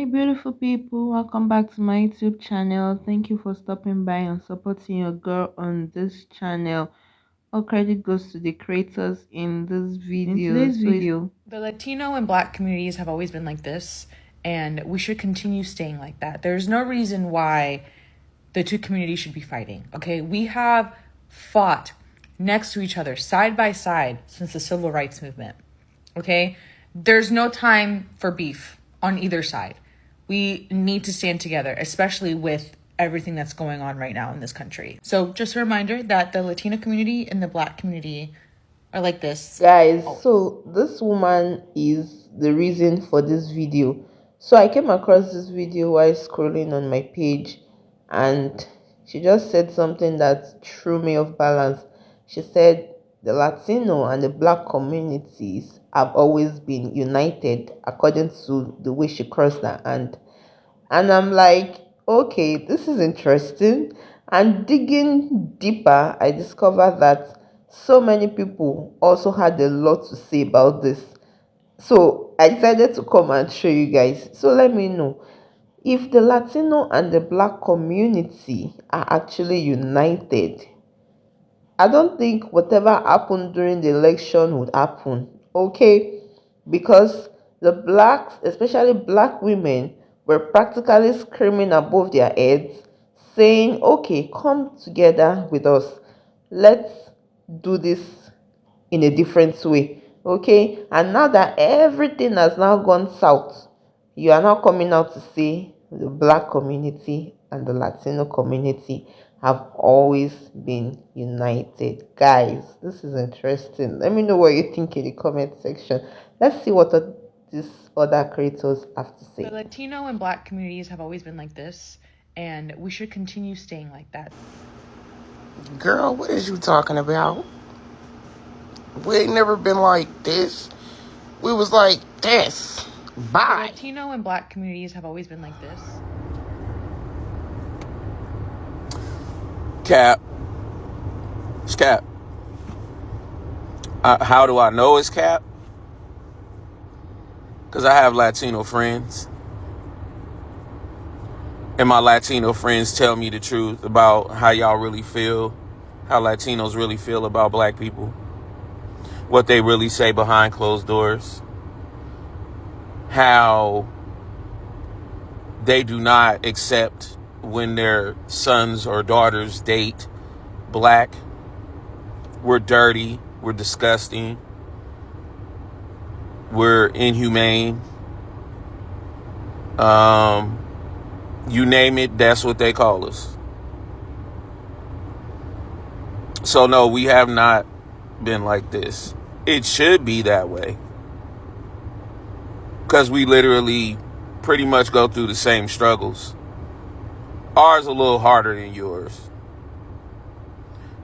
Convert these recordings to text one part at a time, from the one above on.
Hi, beautiful people. Welcome back to my YouTube channel. Thank you for stopping by and supporting your girl on this channel. All credit goes to the creators in this video. In today's video, The Latino and Black communities have always been like this, and we should continue staying like that. There's no reason why the two communities should be fighting, okay? We have fought next to each other, side by side, since the civil rights movement, okay? There's no time for beef on either side. We need to stand together, especially with everything that's going on right now in this country. So just a reminder that the Latino community and the Black community are like this. guys, so this woman is the reason for this video. So I came across this video while scrolling on my page, and she just said something that threw me off balance. She said the Latino and the Black communities have always been united, according to the way she crossed her hand. And I'm like, okay, this is interesting. And digging deeper, I discovered that so many people also had a lot to say about this. So I decided to come and show you guys. So let me know if the Latino and the Black community are actually united. I don't think whatever happened during the election would happen, okay? Because the blacks, especially black women, were practically screaming above their heads, saying, okay, come together with us. Let's do this in a different way, okay? And now that everything has now gone south, you are now coming out to say the Black community and the Latino community have always been united. Guys, this is interesting. Let me know what you think in the comment section. Let's see what these other creators have to say. The Latino and Black communities have always been like this, and we should continue staying like that. Girl, what is you talking about? We ain't never been like this. We was like this. The Bye. Latino and Black communities have always been like this. Cap. It's Cap. How do I know it's Cap? Because I have Latino friends. And my Latino friends tell me the truth about how y'all really feel. How Latinos really feel about black people. What they really say behind closed doors. How they do not accept when their sons or daughters date black. We're dirty. We're disgusting. We're inhumane. You name it, that's what they call us. So no, we have not been like this. It should be that way. Because we literally pretty much go through the same struggles. Ours a little harder than yours.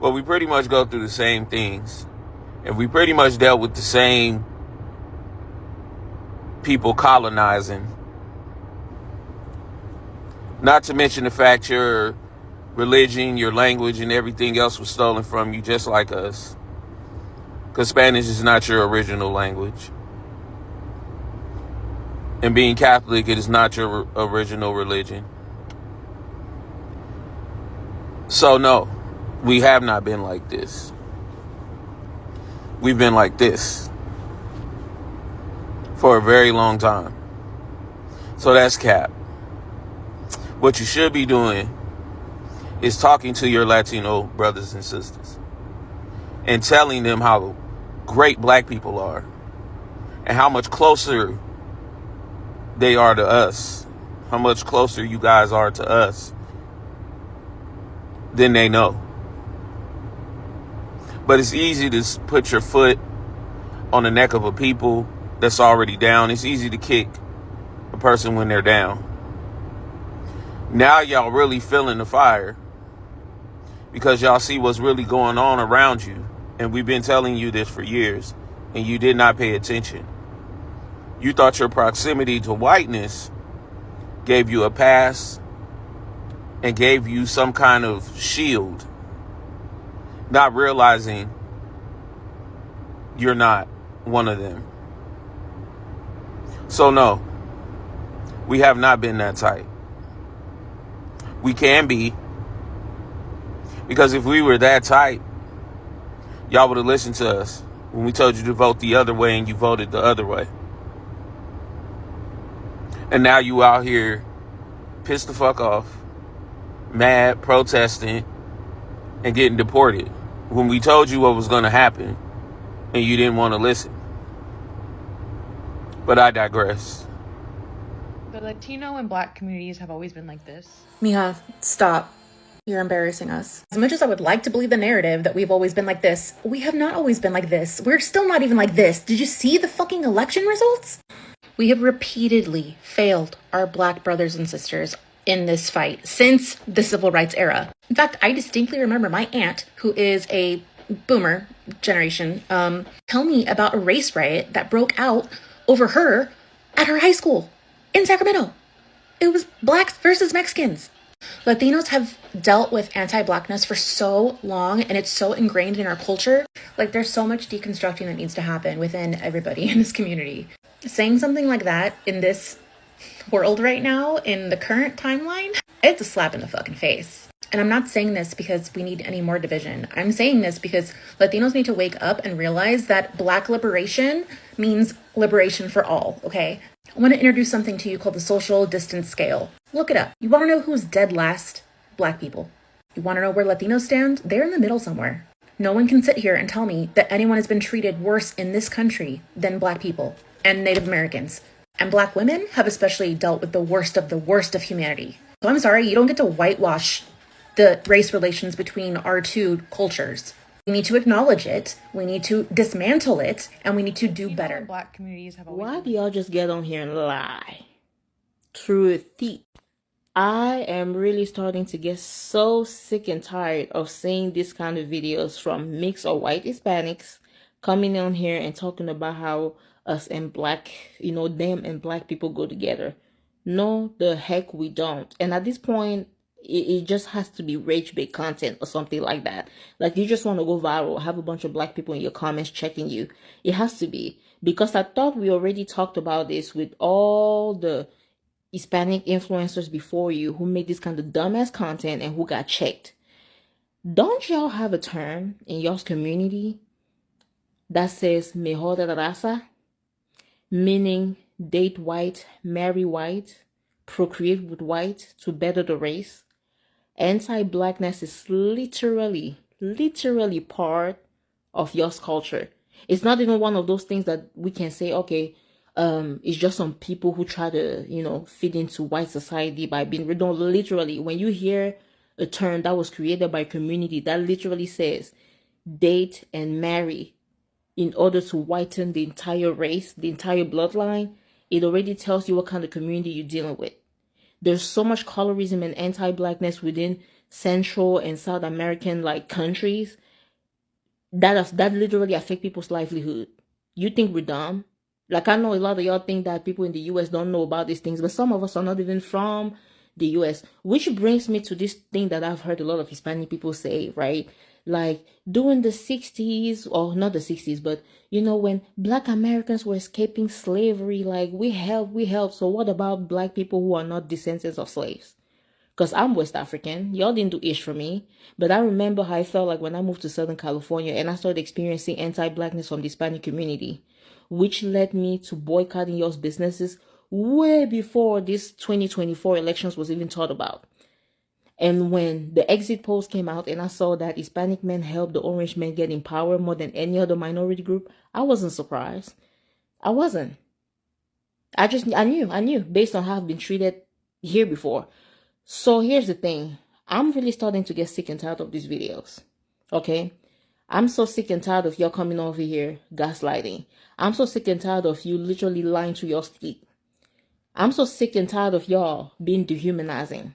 But we pretty much go through the same things. And we pretty much dealt with the same people colonizing. Not to mention the fact your religion, your language, and everything else was stolen from you just like us. Because Spanish is not your original language. And being Catholic, it is not your original religion. So no, we have not been like this. We've been like this for a very long time. So that's Cap. What you should be doing is talking to your Latino brothers and sisters and telling them how great black people are and how much closer they are to us, how much closer you guys are to us than they know. But it's easy to put your foot on the neck of a people that's already down. It's easy to kick a person when they're down. Now y'all really feeling the fire because y'all see what's really going on around you. And we've been telling you this for years, and you did not pay attention. You thought your proximity to whiteness gave you a pass and gave you some kind of shield, not realizing you're not one of them. So no, We have not been that tight. We can be, because if we were that tight, y'all would have listened to us when we told you to vote the other way and you voted the other way. And now you out here pissed the fuck off, mad, protesting, and getting deported when we told you what was going to happen and you didn't want to listen. But I digress. The Latino and Black communities have always been like this. Mija, stop. You're embarrassing us. As much as I would like to believe the narrative that we've always been like this, we have not always been like this. We're still not even like this. Did you see the fucking election results? We have repeatedly failed our Black brothers and sisters in this fight since the civil rights era. In fact, I distinctly remember my aunt, who is a boomer generation, tell me about a race riot that broke out over her at her high school in Sacramento. It was Blacks versus Mexicans. Latinos have dealt with anti-Blackness for so long, and it's so ingrained in our culture. Like, there's so much deconstructing that needs to happen within everybody in this community. Saying something like that in this world right now, in the current timeline, it's a slap in the fucking face. And I'm not saying this because we need any more division. I'm saying this because Latinos need to wake up and realize that Black liberation means liberation for all, okay? I want to introduce something to you called the social distance scale. Look it up. You want to know who's dead last? Black people. You want to know where Latinos stand? They're in the middle somewhere. No one can sit here and tell me that anyone has been treated worse in this country than Black people and Native Americans. And Black women have especially dealt with the worst of humanity. So I'm sorry, you don't get to whitewash the race relations between our two cultures. We need to acknowledge it, we need to dismantle it, and we need to do better. Black communities have always Why do y'all just get on here and lie? Truth. I am really starting to get so sick and tired of seeing this kind of videos from mixed or white Hispanics coming on here and talking about how us and Black, them and Black people go together. No, the heck we don't. And at this point, it just has to be rage bait content or something like that. Like, you just want to go viral, have a bunch of Black people in your comments checking you. It has to be. Because I thought we already talked about this with all the Hispanic influencers before you who made this kind of dumbass content and who got checked. Don't y'all have a term in y'all's community that says mejor de la raza? Meaning date white, marry white, procreate with white to better the race. Anti-Blackness is literally part of y'all's culture. It's not even one of those things that we can say, okay, it's just some people who try to, fit into white society by being, no, literally, when you hear a term that was created by a community that literally says date and marry in order to whiten the entire race, the entire bloodline, it already tells you what kind of community you're dealing with. There's so much colorism and anti-Blackness within Central and South American countries that literally affect people's livelihood. You think we're dumb? I know a lot of y'all think that people in the US don't know about these things, but some of us are not even from the US, which brings me to this thing that I've heard a lot of Hispanic people say, right? Like, during the 60s, or not the 60s, but when Black Americans were escaping slavery, we help. So what about Black people who are not descendants of slaves? Because I'm West African. Y'all didn't do ish for me. But I remember how I felt like when I moved to Southern California and I started experiencing anti-Blackness from the Hispanic community, which led me to boycotting y'all's businesses way before this 2024 elections was even thought about. And when the exit polls came out and I saw that Hispanic men helped the orange men get in power more than any other minority group, I wasn't surprised. I wasn't. I knew based on how I've been treated here before. So here's the thing. I'm really starting to get sick and tired of these videos. Okay? I'm so sick and tired of y'all coming over here gaslighting. I'm so sick and tired of you literally lying to your teeth. I'm so sick and tired of y'all being dehumanizing.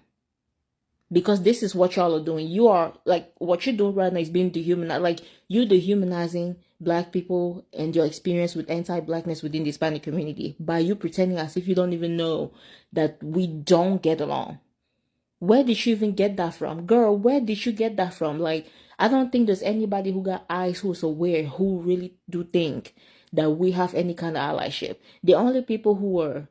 Because this is what y'all are doing. You are, what you're doing right now is being dehumanized. You dehumanizing Black people and your experience with anti-Blackness within the Hispanic community by you pretending as if you don't even know that we don't get along. Where did you even get that from? Girl, where did you get that from? I don't think there's anybody who got eyes who's aware who really do think that we have any kind of allyship. The only people who were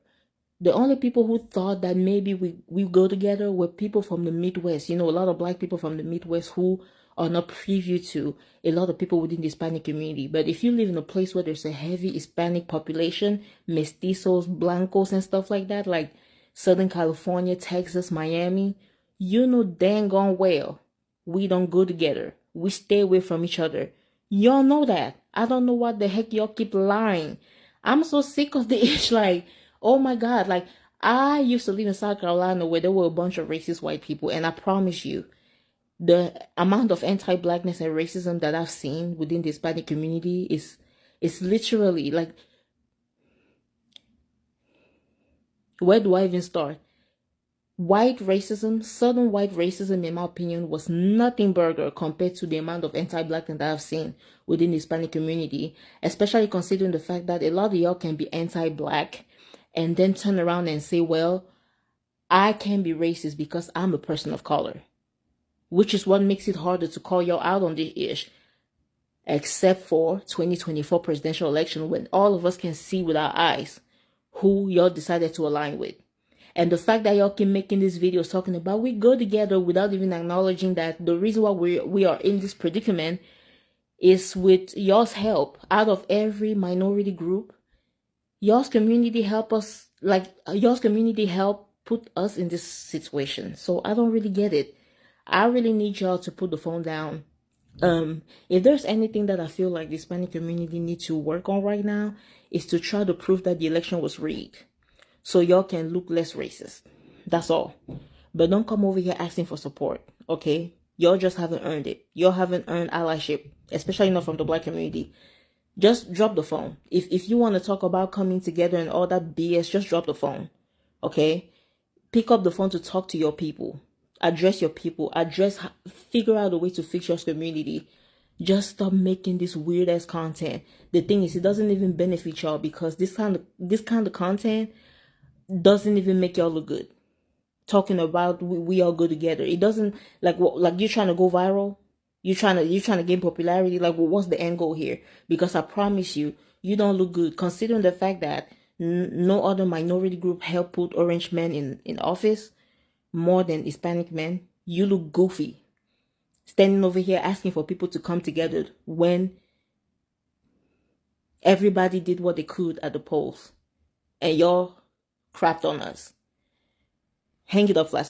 The only people who thought that maybe we go together were people from the Midwest. You know, a lot of black people from the Midwest who are not privy to a lot of people within the Hispanic community. But if you live in a place where there's a heavy Hispanic population, mestizos, blancos, and stuff like that, like Southern California, Texas, Miami, you know dang gone well we don't go together. We stay away from each other. Y'all know that. I don't know what the heck y'all keep lying. I'm so sick of the ish. Like, oh my God. Like, I used to live in South Carolina where there were a bunch of racist white people. And I promise you, the amount of anti-blackness and racism that I've seen within the Hispanic community is literally like, where do I even start? White racism, Southern white racism, in my opinion, was nothing burger compared to the amount of anti-blackness that I've seen within the Hispanic community, especially considering the fact that a lot of y'all can be anti-black and then turn around and say, well, I can be racist because I'm a person of color, which is what makes it harder to call y'all out on this ish, except for 2024 presidential election when all of us can see with our eyes who y'all decided to align with. And the fact that y'all keep making these videos talking about we go together without even acknowledging that the reason why we are in this predicament is with y'all's help. Out of every minority group, y'all's community help us, like y'all's community help put us in this situation. So I don't really get it. I really need y'all to put the phone down. If there's anything that I feel like the Hispanic community needs to work on right now, is to try to prove that the election was rigged, so y'all can look less racist. That's all. But don't come over here asking for support, okay? Y'all just haven't earned it. Y'all haven't earned allyship, especially not from the black community. Just drop the phone. If you want to talk about coming together and all that BS, just drop the phone, okay? Pick up the phone to talk to your people. Address your people. Figure out a way to fix your community. Just stop making this weird ass content. The thing is, it doesn't even benefit y'all because this kind of content doesn't even make y'all look good. Talking about we all go together. It doesn't, like what, like you're trying to go viral. You're trying to gain popularity. Like, well, what's the end goal here? Because I promise you, you don't look good considering the fact that no other minority group helped put orange men in office more than Hispanic men. You look goofy standing over here asking for people to come together when everybody did what they could at the polls and y'all crapped on us. Hang it up, Flash.